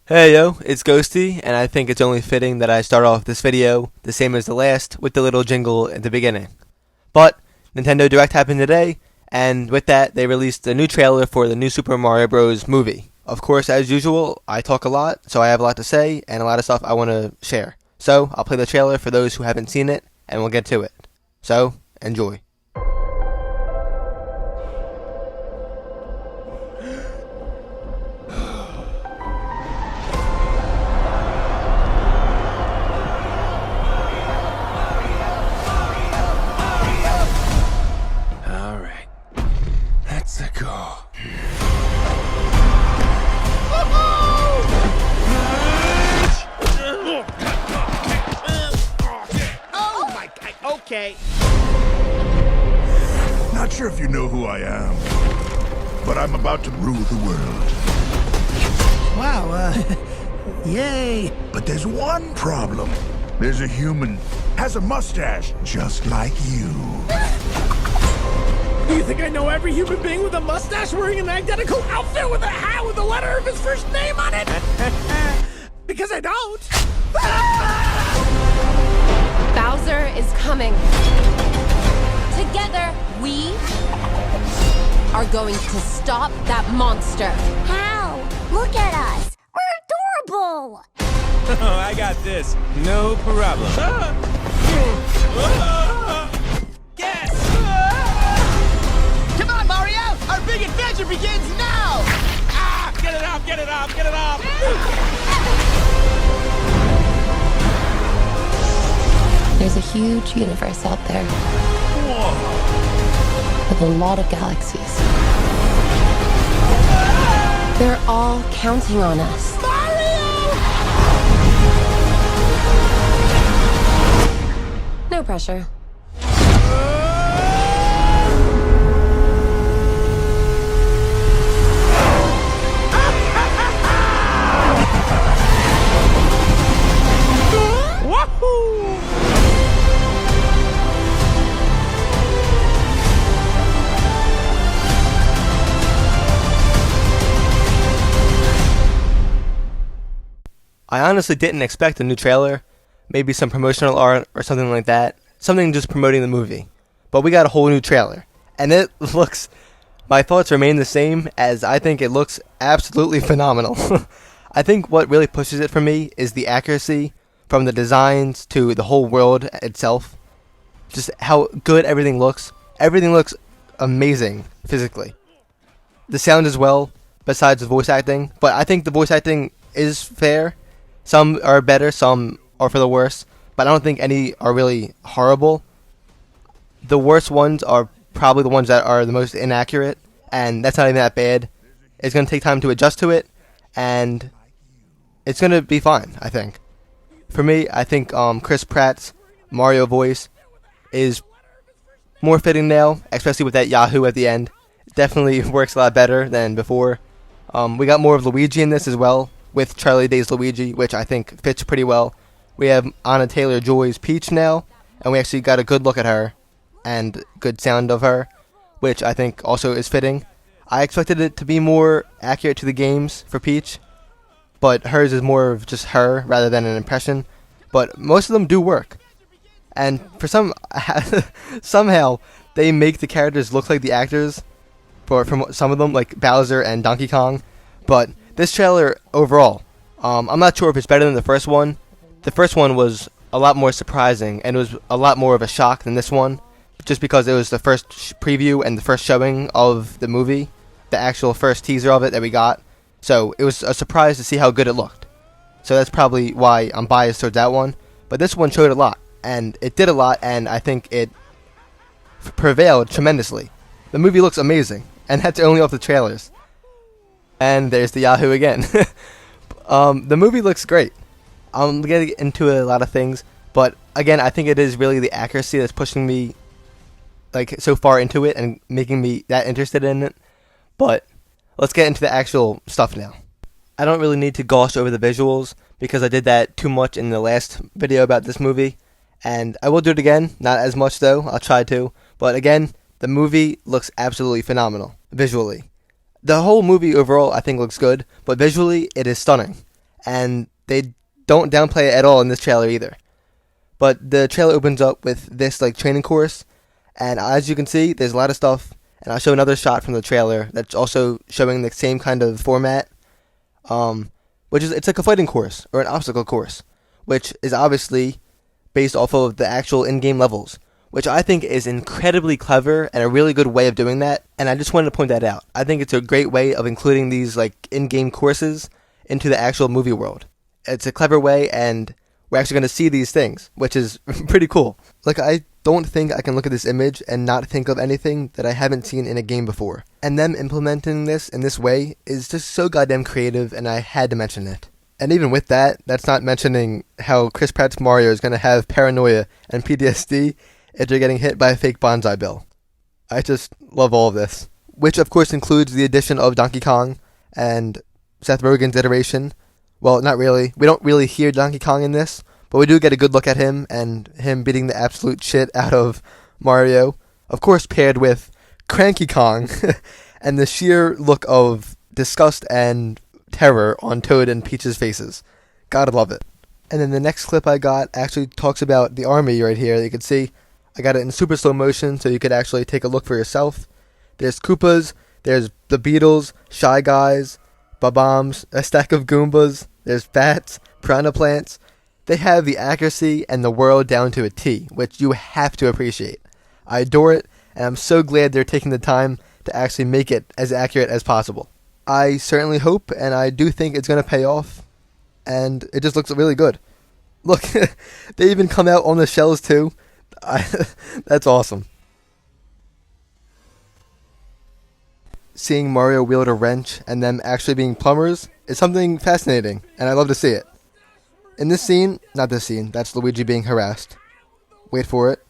Hey yo, it's Ghosty, and I think it's only fitting that I start off this video the same as the last with the little jingle at the beginning. But Nintendo Direct happened today, and with that they released a new trailer for the new Super Mario Bros. Movie. Of course, as usual, I talk a lot, so I have a lot to say and a lot of stuff I want to share. So I'll play the trailer for those who haven't seen it, and we'll get to it. So, enjoy. Let's go. Oh my god, okay. Not sure if you know who I am, but I'm about to rule the world. Wow, yay. But there's one problem. There's a human, has a mustache, just like you. You think I know every human being with a mustache wearing an identical outfit with a hat with the letter of his first name on it? Because I don't. Bowser is coming. Together, we are going to stop that monster. How? Look at us. We're adorable. Oh, I got this. No problem. Yes! Come on, Mario! Our big adventure begins now! Ah! Get it off! Get it off! Get it off! There's a huge universe out there with a lot of galaxies. They're all counting on us. No pressure. I honestly didn't expect a new trailer, maybe some promotional art or something like that, something just promoting the movie. But we got a whole new trailer, and it looks, my thoughts remain the same, as I think it looks absolutely phenomenal. I think what really pushes it for me is the accuracy, from the designs to the whole world itself, just how good everything looks. Everything looks amazing physically. The sound as well, besides the voice acting, but I think the voice acting is fair. Some are better, some are for the worse, but I don't think any are really horrible. The worst ones are probably the ones that are the most inaccurate, and that's not even that bad. It's going to take time to adjust to it, and it's going to be fine, I think. For me, I think Chris Pratt's Mario voice is more fitting now, especially with that Yahoo at the end. It definitely works a lot better than before. We got more of Luigi in this as well, with Charlie Day's Luigi, which I think fits pretty well. We have Anna Taylor-Joy's Peach now, and we actually got a good look at her, and good sound of her, which I think also is fitting. I expected it to be more accurate to the games for Peach, but hers is more of just her rather than an impression, but most of them do work. And for somehow, they make the characters look like the actors, from some of them, like Bowser and Donkey Kong, but this trailer, overall, I'm not sure if it's better than the first one. The first one was a lot more surprising, and it was a lot more of a shock than this one, just because it was the first preview and the first showing of the movie, the actual first teaser of it that we got. So it was a surprise to see how good it looked. So that's probably why I'm biased towards that one. But this one showed a lot, and it did a lot, and I think it prevailed tremendously. The movie looks amazing, and that's only off the trailers. And there's the Yahoo again. The movie looks great. I'm getting into a lot of things, but again, I think it is really the accuracy that's pushing me like so far into it and making me that interested in it. But let's get into the actual stuff now. I don't really need to gloss over the visuals because I did that too much in the last video about this movie, and I will do it again, not as much though, I'll try to, but again, the movie looks absolutely phenomenal, visually. The whole movie overall I think looks good, but visually it is stunning. and they don't downplay it at all in this trailer either. But the trailer opens up with this like training course, and as you can see, there's a lot of stuff. And I'll show another shot from the trailer that's also showing the same kind of format, which is it's like a fighting course or an obstacle course, which is obviously based off of the actual in-game levels, which I think is incredibly clever and a really good way of doing that. And I just wanted to point that out. I think it's a great way of including these like in-game courses into the actual movie world. It's a clever way, and we're actually going to see these things, which is pretty cool. Like, I don't think I can look at this image and not think of anything that I haven't seen in a game before. And them implementing this in this way is just so goddamn creative, and I had to mention it. And even with that, that's not mentioning how Chris Pratt's Mario is going to have paranoia and PTSD if they're getting hit by a fake bonsai bill. I just love all of this. Which, of course, includes the addition of Donkey Kong and Seth Rogen's iteration. Well, not really. We don't really hear Donkey Kong in this, but we do get a good look at him and him beating the absolute shit out of Mario. Of course, paired with Cranky Kong and the sheer look of disgust and terror on Toad and Peach's faces. Gotta love it. And then the next clip I got actually talks about the army right here. You can see I got it in super slow motion so you could actually take a look for yourself. There's Koopas, there's the Beatles, Shy Guys, Bob-ombs, a stack of Goombas, there's bats, piranha plants. They have the accuracy and the world down to a T, which you have to appreciate. I adore it, and I'm so glad they're taking the time to actually make it as accurate as possible. I certainly hope, and I do think it's going to pay off, and it just looks really good. Look, they even come out on the shells too. That's awesome. Seeing Mario wield a wrench and them actually being plumbers is something fascinating, and I love to see it. In this scene, not this scene, that's Luigi being harassed. Wait for it.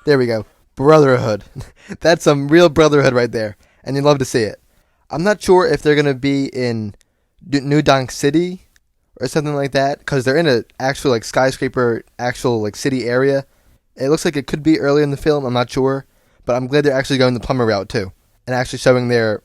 There we go. Brotherhood. That's some real brotherhood right there, and you love to see it. I'm not sure if they're going to be in New Donk City or something like that, because they're in an actual like skyscraper, actual like city area. It looks like it could be early in the film, I'm not sure, but I'm glad they're actually going the plumber route too, and actually showing their,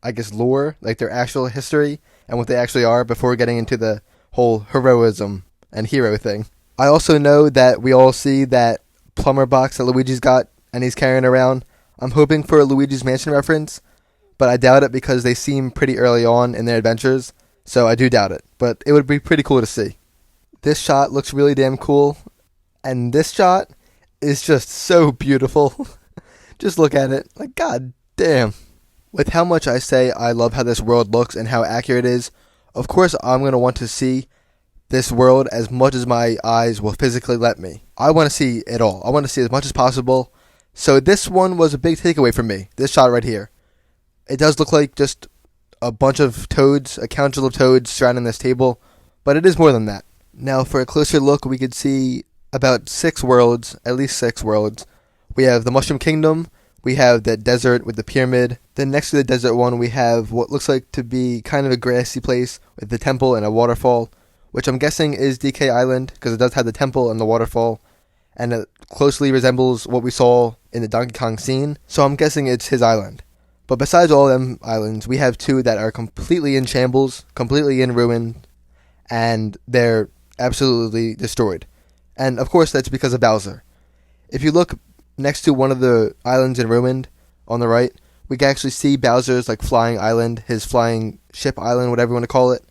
I guess, lore, like their actual history and what they actually are before getting into the whole heroism and hero thing. I also know that we all see that plumber box that Luigi's got and he's carrying around. I'm hoping for a Luigi's Mansion reference, but I doubt it because they seem pretty early on in their adventures, so I do doubt it, but it would be pretty cool to see. This shot looks really damn cool, and this shot is just so beautiful. Just look at it, like god damn. With how much I say I love how this world looks and how accurate it is, of course I'm going to want to see this world as much as my eyes will physically let me. I want to see it all. I want to see as much as possible. So this one was a big takeaway for me, this shot right here. It does look like just a bunch of toads, a council of toads surrounding this table, but it is more than that. Now for a closer look, we could see about 6 worlds, at least 6 worlds. We have the Mushroom Kingdom, we have the desert with the pyramid. Then next to the desert one, we have what looks like to be kind of a grassy place with the temple and a waterfall, which I'm guessing is DK Island because it does have the temple and the waterfall, and it closely resembles what we saw in the Donkey Kong scene, so I'm guessing it's his island. But besides all them islands, we have 2 that are completely in shambles, completely in ruin, and they're absolutely destroyed. And of course that's because of Bowser. If you look next to one of the islands in ruin on the right, we can actually see Bowser's like flying island, his flying ship island, whatever you want to call it.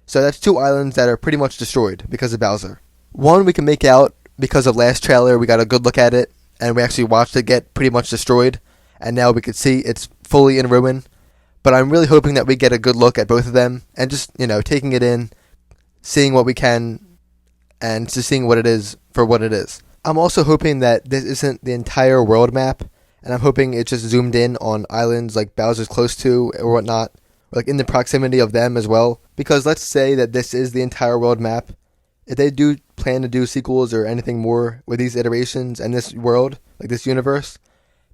So that's 2 islands that are pretty much destroyed because of Bowser. One we can make out because of last trailer, we got a good look at it, and we actually watched it get pretty much destroyed, and now we can see it's fully in ruin. But I'm really hoping that we get a good look at both of them, and just, taking it in, seeing what we can, and just seeing what it is for what it is. I'm also hoping that this isn't the entire world map, and I'm hoping it's just zoomed in on islands like Bowser's close to or whatnot, or like in the proximity of them as well. Because let's say that this is the entire world map. If they do plan to do sequels or anything more with these iterations and this world, like this universe,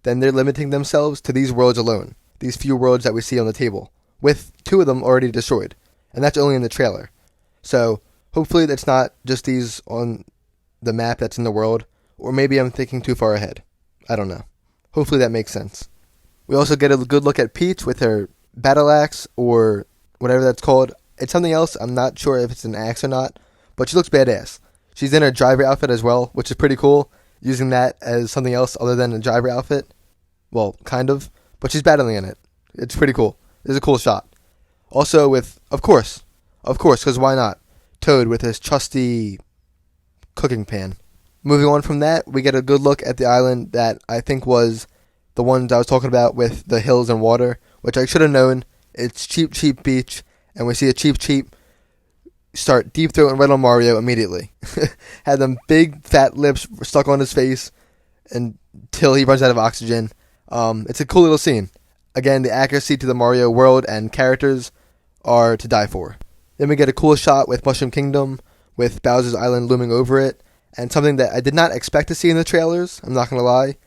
then they're limiting themselves to these worlds alone. These few worlds that we see on the table, with 2 of them already destroyed. And that's only in the trailer. So hopefully that's not just these on the map that's in the world, or maybe I'm thinking too far ahead. I don't know. Hopefully that makes sense. We also get a good look at Peach with her battle axe, or whatever that's called. It's something else. I'm not sure if it's an axe or not, but she looks badass. She's in her driver outfit as well, which is pretty cool, using that as something else other than a driver outfit. Well, kind of, but she's battling in it. It's pretty cool. It's a cool shot. Also with, of course, because why not? Toad with his trusty cooking pan. Moving on from that, we get a good look at the island that I think was the ones I was talking about with the hills and water, which I should have known. It's Cheep Beach, and we see a Cheep start deep throating right on Mario immediately. Had them big fat lips stuck on his face until he runs out of oxygen. It's a cool little scene. Again, the accuracy to the Mario world and characters are to die for. Then we get a cool shot with Mushroom Kingdom, with Bowser's Island looming over it, and something that I did not expect to see in the trailers, I'm not going to lie.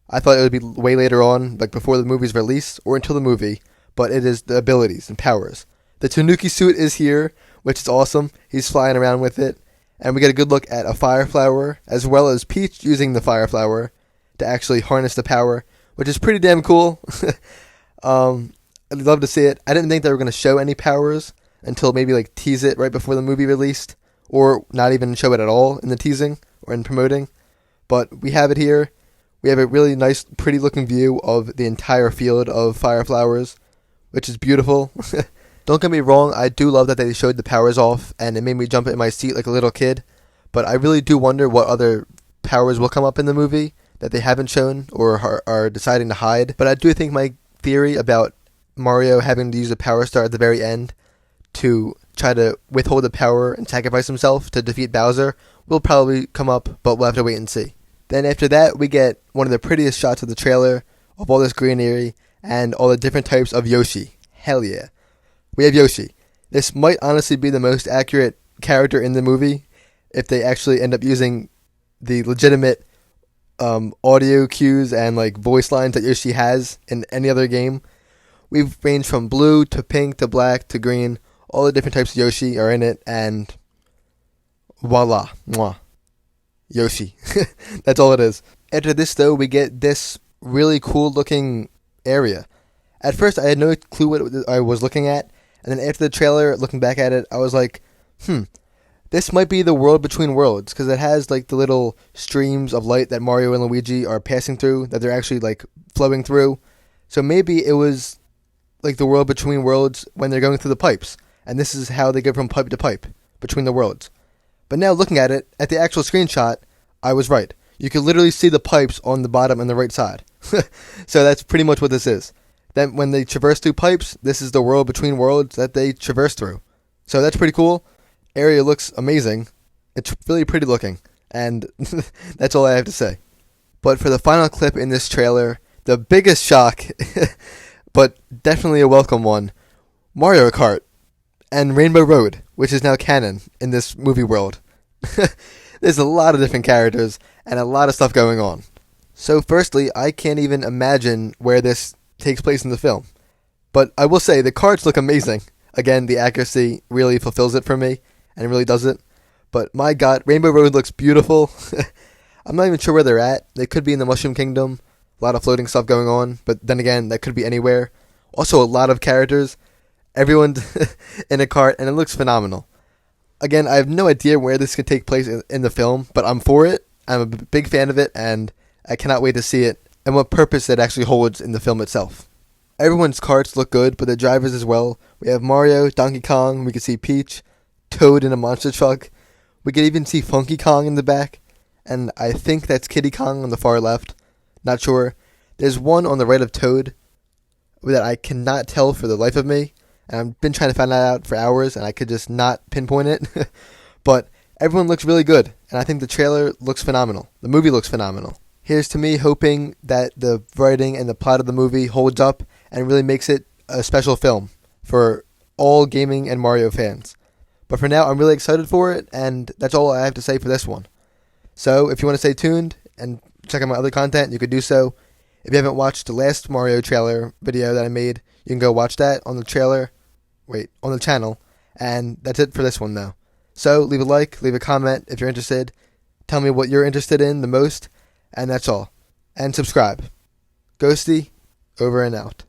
I thought it would be way later on, like before the movie's release, or until the movie, but it is the abilities and powers. The Tanuki suit is here, which is awesome. He's flying around with it, and we get a good look at a fire flower, as well as Peach using the fire flower to actually harness the power, which is pretty damn cool. I'd love to see it. I didn't think they were going to show any powers until maybe like tease it right before the movie released, or not even show it at all in the teasing or in promoting. But we have it here. We have a really nice, pretty looking view of the entire field of fire flowers, which is beautiful. Don't get me wrong, I do love that they showed the powers off, and it made me jump in my seat like a little kid. But I really do wonder what other powers will come up in the movie that they haven't shown or are deciding to hide. But I do think my theory about Mario having to use a power star at the very end to try to withhold the power and sacrifice himself to defeat Bowser will probably come up, but we'll have to wait and see. Then after that, we get one of the prettiest shots of the trailer of all this greenery and all the different types of Yoshi. Hell yeah. We have Yoshi. This might honestly be the most accurate character in the movie if they actually end up using the legitimate audio cues and like voice lines that Yoshi has in any other game. We've ranged from blue to pink to black to green. All the different types of Yoshi are in it, and voila, mwah, Yoshi. That's all it is. After this, though, we get this really cool looking area. At first, I had no clue what I was looking at, and then after the trailer, looking back at it, I was like, this might be the world between worlds, because it has like the little streams of light that Mario and Luigi are passing through, that they're actually like flowing through. So maybe it was like the world between worlds when they're going through the pipes, and this is how they go from pipe to pipe between the worlds. But now looking at it, at the actual screenshot, I was right. You can literally see the pipes on the bottom and the right side. So that's pretty much what this is. Then when they traverse through pipes, this is the world between worlds that they traverse through. So that's pretty cool. Area looks amazing. It's really pretty looking. And that's all I have to say. But for the final clip in this trailer, the biggest shock, but definitely a welcome one, Mario Kart and Rainbow Road, which is now canon in this movie world. There's a lot of different characters and a lot of stuff going on. So firstly, I can't even imagine where this takes place in the film. But I will say, the carts look amazing. Again, the accuracy really fulfills it for me, and it really does it. But my god, Rainbow Road looks beautiful. I'm not even sure where they're at. They could be in the Mushroom Kingdom. A lot of floating stuff going on, but then again, that could be anywhere. Also, a lot of characters. Everyone's in a cart, and it looks phenomenal. Again, I have no idea where this could take place in the film, but I'm for it. I'm a big fan of it, and I cannot wait to see it and what purpose it actually holds in the film itself. Everyone's carts look good, but the drivers as well. We have Mario, Donkey Kong, we can see Peach, Toad in a monster truck. We could even see Funky Kong in the back, and I think that's Kiddy Kong on the far left. Not sure. There's one on the right of Toad that I cannot tell for the life of me, and I've been trying to find that out for hours, and I could just not pinpoint it. But everyone looks really good, and I think the trailer looks phenomenal. The movie looks phenomenal. Here's to me hoping that the writing and the plot of the movie holds up and really makes it a special film for all gaming and Mario fans. But for now, I'm really excited for it, and that's all I have to say for this one. So if you want to stay tuned and check out my other content, you could do so. If you haven't watched the last Mario trailer video that I made, you can go watch that on the channel. And that's it for this one, though. So leave a like, leave a comment if you're interested. Tell me what you're interested in the most. And that's all. And subscribe. Ghostie, over and out.